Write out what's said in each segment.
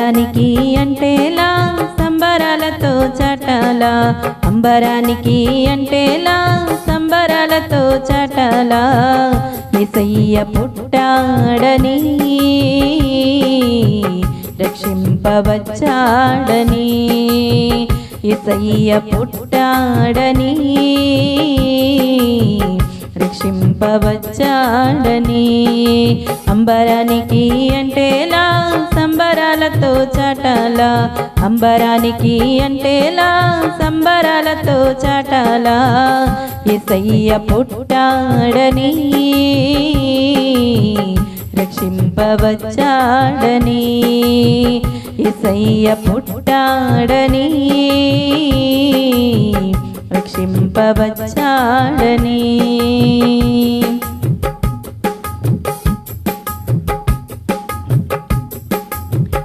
అంబరానికి అంటేలా సంబరాలతో చాటాలా అంబరానికి అంటేలా సంబరాలతో చాటాలా యేసయ్య పుట్టాడని రక్షింపవచ్చాడని యేసయ్య పుట్టాడని రక్షింపవచ్చాడని అంబరానికి అంటేలా సంబరాలతో చాటాలా అంబరానికి అంటేలా సంబరాలతో చాటాలా యేసయ్య పుట్టాడని రక్షింపవచ్చాడని యేసయ్య పుట్టాడని రక్షింపవచ్చాడని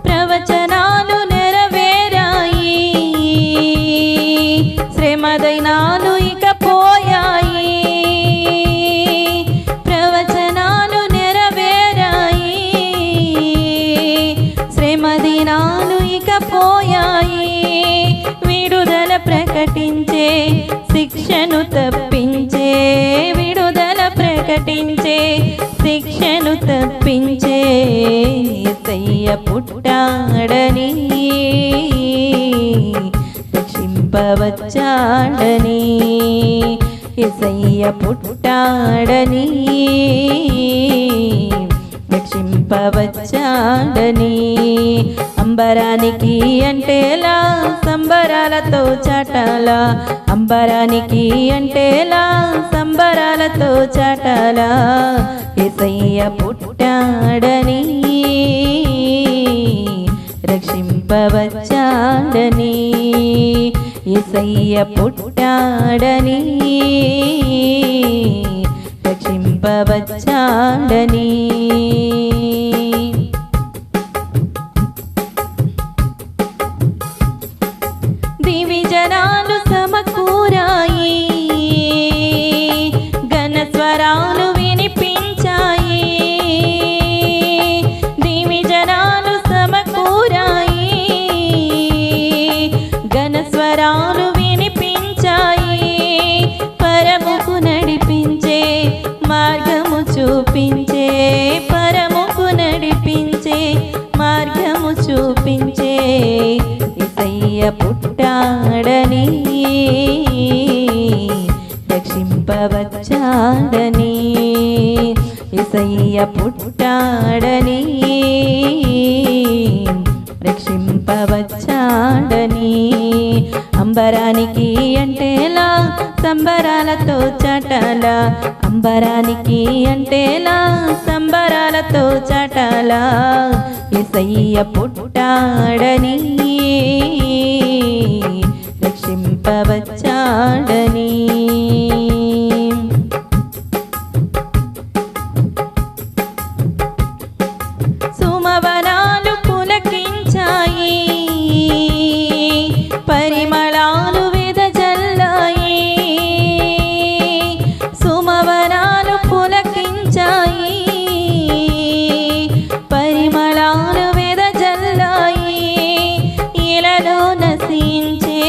ప్రవచనాలు నెరవేరాయి శ్రమదైనాలు ఇక పోయాయి ప్రవచనాలు నెరవేరాయి శ్రమదినాలు ఇక పోయాయి విడుదల ప్రకటించే శిక్షను తప్పించే విడుదల ప్రకటించే శిక్షను తప్పించే యేసయ్య పుట్టాడని రక్షింపవచ్చాడని యేసయ్య పుట్టాడని రక్షింపవచ్చాడని అంబరానికి అంటేలా సంబరాలతో చాటాలా అంబరానికి అంటేలా సంబరాలతో చాటాలా యేసయ్య పుట్టాడని రక్షింపవచ్చాడని యేసయ్య పుట్టాడని రక్షింపవచ్చాడని దివిజనాలు సమకూరాయి ఘన స్వరాలు వినిపించాయి దివిజనాలు సమకూరాయి ఘన స్వరాలు వినిపించాయి పరముకు నడిపించే మార్గము చూపించే పరముకు నడిపించే మార్గము చూపించే యేసయ్య పుట్టాడని రక్షింపవచ్చాడని యేసయ్య పుట్టాడని రక్షింపవచ్చాడని అంబరానికి అంటేలా సంబరాలతో చాటాలా అంబరానికి అంటేలా సంబరాలతో చాటాలా యేసయ్య పుట్టాడని రక్షింపవచ్చాడని సుమవనాలు పులకించాయి పరిమళాలు వెదజల్లాయి సుమవనాలు పులకించాయి పరిమళాలు వెదజల్లాయి ఇలలో నశించే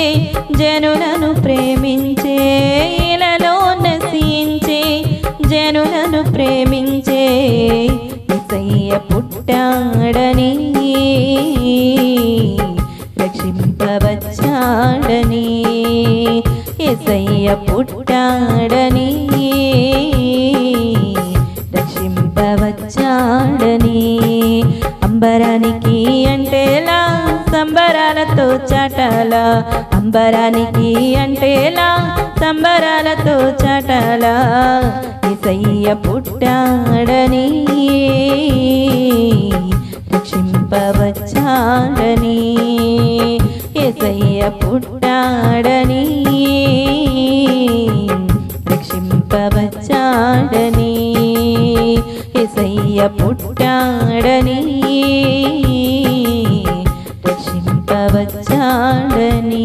జనులను ప్రేమించే ఇలలో నశించే జనులను ప్రేమించే యేసయ్య పుట్టాడని రక్షింపవచ్చాడని యేసయ్య పుట్టాడని రక్షింపవచ్చాడని అంబరానికి అంటేలా సంబరాలతో చాటాలా అంబరానికి అంటేలా సంబరాలతో చాటాలా యేసయ్య పుట్టాడని రక్షింపవచ్చాడని యేసయ్య పుట్టాడని రక్షింపవచ్చాడని యేసయ్య పుట్టాడని రక్షింపవచ్చాడని